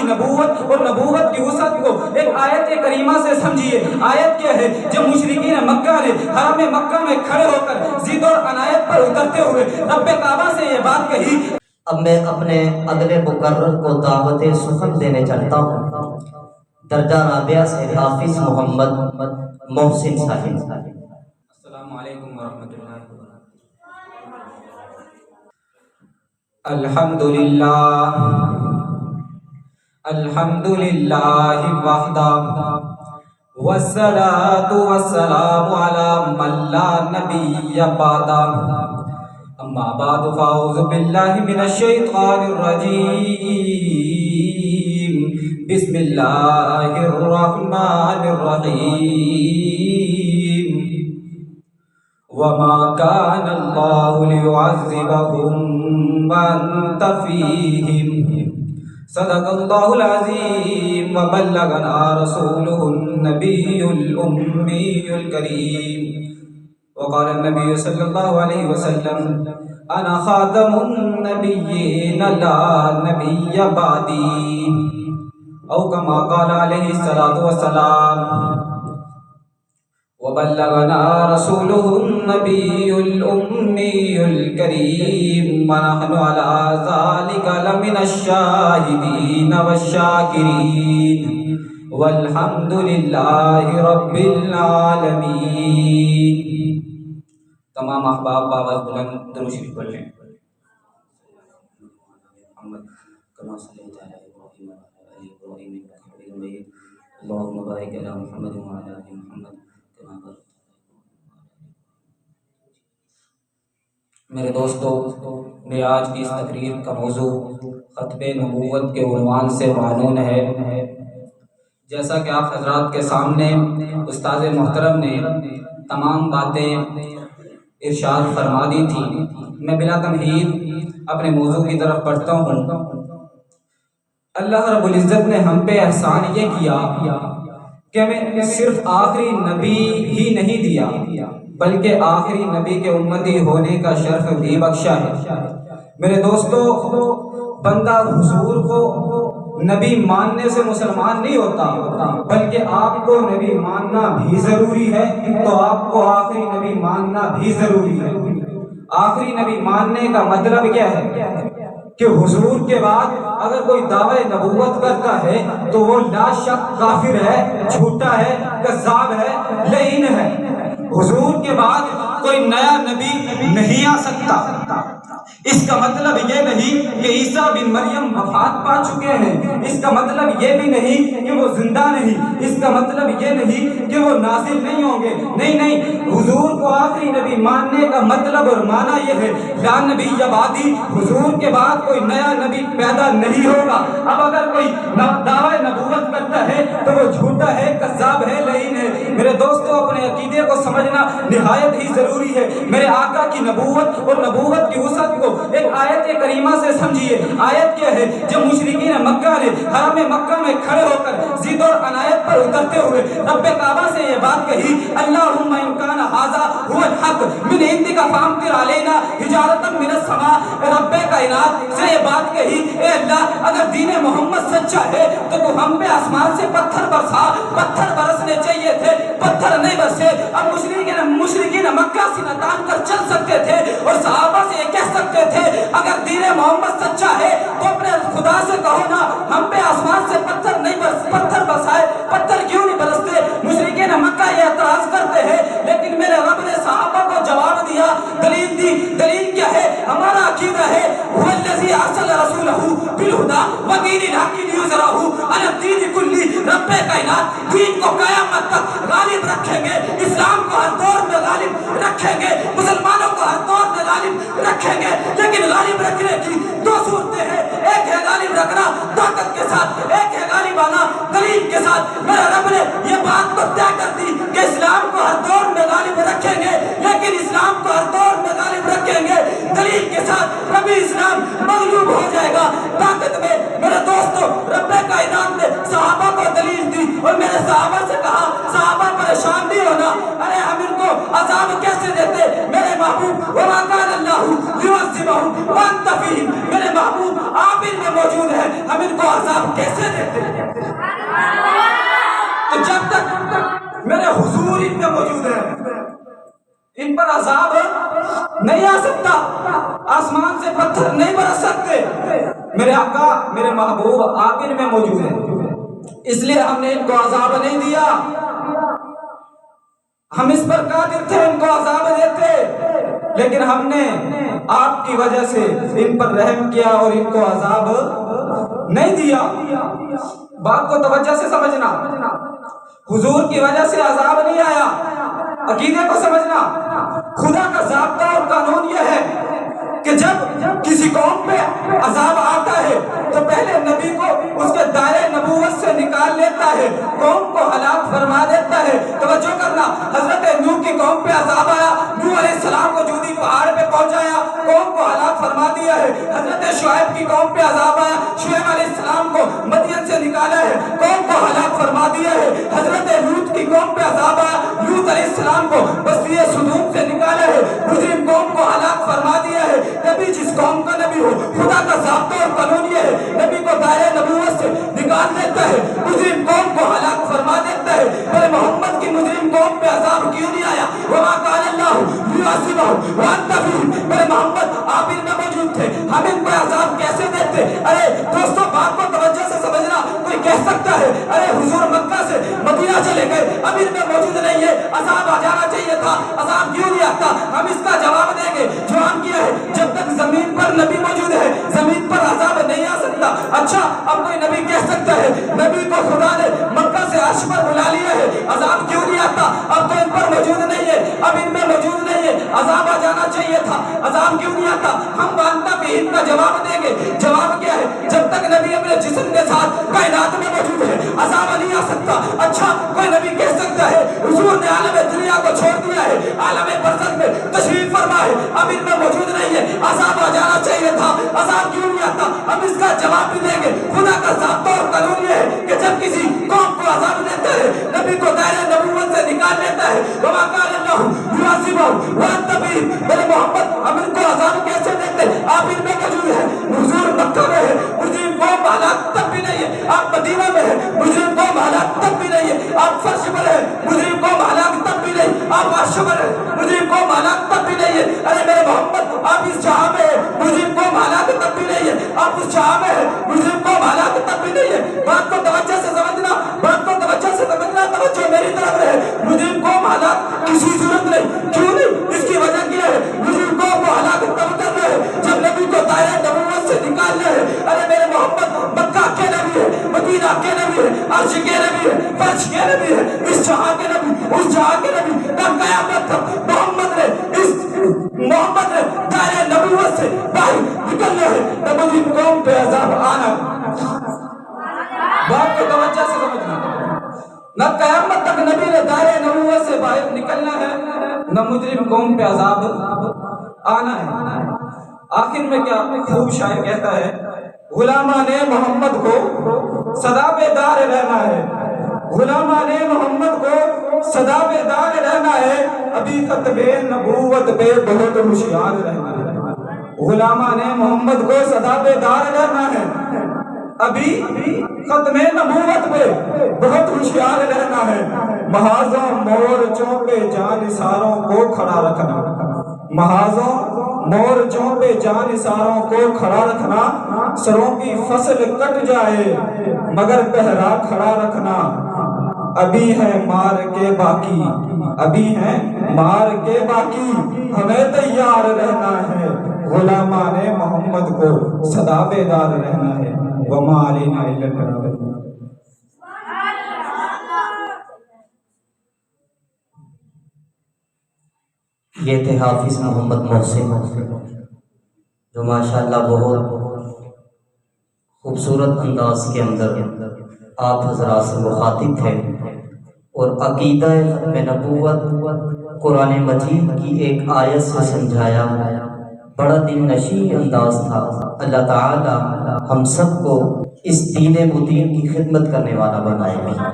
کی نبوت اور نبوت کی وسعت کو ایک آیت کریمہ سے سمجھیے۔ آیت کیا ہے؟ جب مشرکین مکہ نے حرم مکہ میں کھڑے ہو کر ضد اور عنایت پر اترتے ہوئے رب کعبہ سے یہ بات کہی۔ اب میں اپنے اگلے مقرر کو دعوت سخن دینے چلتا ہوں۔ درجہ رابعہ سے حافظ محمد محسن صاحب۔ السلام علیکم ورحمۃ اللہ وبرکاتہ۔ الحمدللہ وحدہ والصلاة والسلام علی من لا نبی بعدہ، اما بعد فاعوذ باللہ من الشیطان الرجیم، بسم اللہ الرحمن الرحیم، وما كان اللہ لیعذبهم وانت فیہم، صدق اللہ العظیم وبلغنا رسولہ النبی الأمی الکریم، وقال النبی صلی اللہ علیہ وسلم انا خاتم النبیین لا نبی بعدی، او کما قال علیہ الصلاۃ والسلام، وبلغنا رسولہ النبی الأمی الکریم، ونحن علی ذلک لمن الشاہدین والشاکرین، والحمد للہ رب العالمین۔ تمام احباب بآواز بلند درود شریف پڑھ لیں۔ محمد کما صلیت علی ابراہیم وعلی آل ابراہیم انک حمید مجید، اللہم بارک علی محمد وعلی آل محمد کما بارکت۔ میرے دوستو، میری آج کی اس تقریر کا موضوع ختم نبوت کے عنوان سے معنون ہے۔ جیسا کہ آپ حضرات کے سامنے استاد محترم نے تمام باتیں ارشاد فرما دی تھی، میں بلا تمہید اپنے موضوع کی طرف بڑھتا ہوں۔ اللہ رب العزت نے ہم پہ احسان یہ کیا کہ ہمیں صرف آخری نبی ہی نہیں دیا بلکہ آخری نبی کے امتی ہونے کا شرف بھی بخشا ہے۔ میرے دوستو، بندہ حضور کو نبی ماننے سے مسلمان نہیں ہوتا، بلکہ آپ کو نبی ماننا بھی ضروری ہے، تو آپ کو آخری نبی ماننا بھی ضروری ہے۔ آخری نبی ماننے کا مطلب کیا ہے کہ حضور کے بعد اگر کوئی دعوی نبوت کرتا ہے تو وہ لا شک کافر ہے، جھوٹا ہے، کذاب ہے، لعین ہے۔ حضور کے بعد کوئی نیا نبی نہیں آ سکتا۔ اس کا مطلب یہ نہیں کہ عیسیٰ بن مریم وفات پا چکے ہیں، اس کا مطلب یہ بھی نہیں کہ وہ زندہ نہیں، اس کا مطلب یہ نہیں کہ وہ نازل نہیں ہوں گے، نہیں، حضور کو آخری نبی ماننے کا مطلب اور معنی یہ ہے لا نبی بعدی، حضور کے بعد کوئی نیا نبی پیدا نہیں ہوگا۔ اب اگر کوئی دعوی نبوت کرتا ہے تو وہ جھوٹا ہے، کذاب ہے، لعین ہے۔ میرے دوستو، اپنے عقیدے کو سمجھنا نہایت ہی ضروری ہے۔ میرے آقا کی نبوت اور نبوت کی وسعت کو ایک آیت کریمہ سے سمجھیے۔ آیت کیا ہے؟ جب مشرکین مکہ نے حرم مکہ میں کھڑے ہو کر ضد اور عنایت پر اترتے ہوئے رب کعبہ سے یہ بات کہی، اللہم ان کان ھذا ھو الحق من عندک فامطر علینا حجارۃ من السماء، رب کائنات سے یہ بات کہی، اے اللہ اگر دین محمد سچا ہے تو تو ہم پہ آسمان سے پتھر برسا۔ پتھر برسنے چاہیے تھے، پتھر نہیں برسے۔ اب مشرکین مکہ سے نتان کر چل سکتے تھے اور صحابہ سے یہ کہہ سکتے تھے اگر دین محمد سچا ہے تو اپنے خدا سے کہو نا ہم پہ آسمان سے پتھر برسائے۔ پتھر کیوں نہیں برستے؟ مشرکین مکہ یہ اعتراض کرتے ہیں، لیکن میرے رب نے صحابہ کو جواب دیا، دلیل دی۔ دلیل کیا ہے؟ ہمارا عقیدہ ہے هو الذی ارسل رسولہ بالہدی ودین الحق لیظہرہ علی الدین کلہ، رب کائنات دین کو قیامت تک غالب رکھیں گے، اسلام کو ہر دور میں غالب رکھیں گے، مسلمانوں کو ہر دور میں غالب رکھیں گے۔ لیکن غالب رکھنے کی دو صورتیں ہیں، ایک ہے غالب رکھنا طاقت کے ساتھ، ایک ہے غالب آنا دلیل کے ساتھ۔ میرے رب نے یہ بات تو طے کر دی کہ اسلام کو ہر دور میں غالب رکھیں گے، لیکن اسلام کو ہر دور میں غالب رکھیں گے دلیل کے ساتھ۔ کبھی اسلام مغلوب ہو جائے گا طاقت میں۔ میرے دوستو، رب کائنات نے صحابہ کو دلیل دی اور میرے صحابہ سے کہا صحابہ پریشان نہیں ہونا، ارے ہم ان کو عذاب کیسے دیتے؟ میرے محبوب وما کان اللہ لیعذبہم وانت فیہم، میرے محبوب آپ ان میں موجود ہیں، ہم ان کو عذاب کیسے دیں؟ آسمان سے پتھر نہیں برس سکتے، میرے آقا میرے محبوب آپ ان میں موجود ہیں، اس لیے ہم نے ان کو عذاب نہیں دیا، ہم اس پر قادر تھے ان کو عذاب دیتے، لیکن ہم نے آپ کی وجہ سے ان پر رحم کیا اور ان کو عذاب نہیں دیا۔ بات کو توجہ سے سمجھنا، حضور کی وجہ سے عذاب نہیں آیا، عقیدے کو سمجھنا۔ خدا کا ضابطہ اور قانون یہ ہے کہ جب کسی قوم پہ عذاب آتا ہے تو پہلے نبی کو اس کے دائرے نبوت سے نکال لیتا ہے، قوم کو ہلاک فرما دیتا ہے۔ توجہ کرنا، حضرت نوح کی قوم پہ عذاب آیا، نوح علیہ السلام کو جودی پہاڑ پہ پہنچایا، قوم کو ہلاک فرما دیا ہے۔ حضرت شعیب کی قوم پہ عذاب آیا، شعیب علیہ السلام کو مدین سے نکالا ہے، قوم کو ہلاک فرما دیا ہے۔ حضرت لوط کی قوم پہ عذاب آیا، لوط علیہ السلام کو بستی صدوم سے نکالا ہے، مجرم قوم کو ہلاک فرما دیا ہے۔ نبی جس قوم کا نبی ہو، خدا کا ضابطہ اور قانون یہ ہے، نبی کو دائرے نبوت سے نکال دیتا ہے، مجرم قوم کو ہلاک فرما دیتا ہے۔ میرے محمد کی مجرم قوم پہ عذاب کیوں نہیں آیا؟ وما کان اللہ لیعذبہم وانت فیہم، میرے محمد آپ ان میں موجود تھے، ہم ان پہ عذاب کیسے دیتے؟ ارے دوستو بات کو توجہ سے سمجھنا۔ کوئی کہہ سکتا ہے ارے حضور مکہ سے مدینہ چلے گئے، اب ان میں موجود نہیں ہے، عذاب آ جانا چاہیے تھا، عذاب کیوں نہیں آتا؟ ہم اس کا جواب دیں گے جو ہم کیا ہے، جب تک زمین پر نبی موجود ہے زمین پر عذاب نہیں آ سکتا۔ اچھا اب کوئی نبی کہہ سکتا ہے نبی کو خدا نے مکہ سے عرش پر بلا لیا ہے، عذاب کیوں نہیں آتا؟ اب تو ان پر موجود نہیں ہے، اب ان میں موجود نہیں ہے، عذاب آ جانا چاہیے تھا، عذاب کیوں نہیں آتا؟ ہم وانتا بھی ان کا جواب دیں گے۔ جواب کیا ہے؟ جب تک نبی اپنے جسم کے ساتھ کائنات میں موجود ہے عذاب نہیں آ سکتا۔ اچھا کوئی نبی کہہ سکتا ہے حضور نے عالم دنیا کو چھوڑ دیا ہے، عالم برزخ میں تشریف فرما ہے، اب ان میں موجود نہیں ہے، عذاب آ جانا چاہیے تھا، عذاب کیوں نہیں آتا؟ ہم اس کا جواب بھی دیں گے۔ خدا کا ضابطہ اور قانون یہ ہے کہ جب کسی قوم کو عذاب دیتا ہے نبی کو دائرے نبوت سے نکال لیتا ہے۔ وما کان اللہ لیعذبہم وانت فیہم، میرے محمد ہم ان کو عذاب کیسے دیتے؟ آپ ان میں موجود ہیں، حضور مکہ میں ہے، مجرم قوم حالات تب بھی نہیں ہے، آپ مدینہ میں ہے، مجرم قوم حالات تب بھی نہیں ہے، آپ فرش پر ہے، مجرم قوم حالات تب بھی نہیں، آپ عرش پر ہے، مجرم قوم حالات تب بھی نہیں ہے۔ ارے میرے محمد آپ اس جہاں میں ہے، مجرم قوم حالات تب بھی نہیں ہے، آپ اس جہاں میں ہے، مجرم قوم حالات تب بھی نہیں ہے۔ بات کو توجہ سے سمجھنا، بات کو توجہ سے سمجھنا، توجہ میری طرف رہے۔ مجرم قوم حالات کسی ضرورت نہیں، کیوں نہیں؟ اس کی وجہ کیا ہے؟ مجرم قوم کو حالات تب کرنا ہے جب نبی کو دائرہ نبوت سے نکالنا ہے۔ ارے میرے محمد مکہ کے نبی ہے، مدینہ کے نبی ہے، عرش کے نبی ہے، فرش کے نبی ہے، اس جہاں کے نبی، اس جہاں کے نبی کا قیامت تک محمد نے دائرہ نبوت سے باہر نکلنا ہے، نہ مجرم قوم پہ عذاب آنا۔ بات کو توجہ سے سمجھنا، نہ قیامت تک نبی نے دائرہ نبوت سے باہر نکلنا ہے، نہ مجرم قوم پہ عذاب آنا ہے۔ آخر میں کیا خوب شاعر کہتا ہے، غلامان محمد کو صدا بیدار رہنا ہے، غلامان محمد کو صدا بیدار رہنا ہے، ابھی ختم نبوت پہ بہت ہوشیار رہنا ہے۔ غلامان محمد کو صدا بیدار رہنا ہے، ابھی ختم نبوت پہ بہت ہوشیار رہنا ہے، محاذوں مورچوں پہ جانثاروں کو کھڑا رکھنا، محاذوں مورچوں پہ جانثاروں کو کھڑا رکھنا، سروں کی فصل کٹ جائے مگر پہرا کھڑا رکھنا، ابھی ہے مار کے باقی، ابھی ہے مار کے باقی، ہمیں تیار رہنا ہے، غلامان محمد کو سدا بیدار رہنا ہے، وما علینا الا البلاغ۔ یہ تھے حافظ محمد محسن جو ماشاءاللہ بہت خوبصورت انداز کے اندر آپ حضرات سے مخاطب تھے اور عقیدہ ختم نبوت قرآن مجید کی ایک آیت سے سمجھایا، بڑا دل نشین انداز تھا۔ اللہ تعالی ہم سب کو اس دین مبین کی خدمت کرنے والا بنائے گا۔